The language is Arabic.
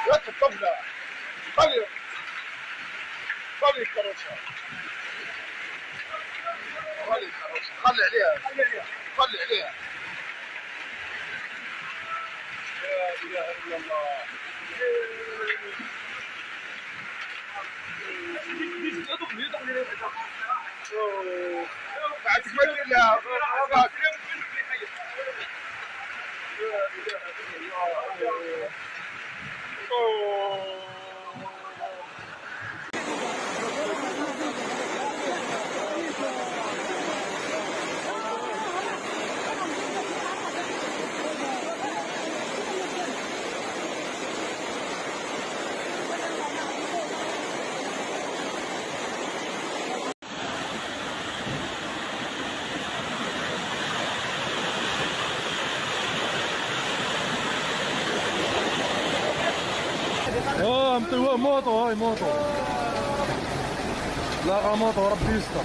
لا تطلع خلي خلي الكروسة خلي الكروسة خلي عليها خلي عليها. لا إله إلا الله. بعد تمشي لها لا إله إلا الله. مطيوه موطو هاي موطو لاقى موطو ربي يستر.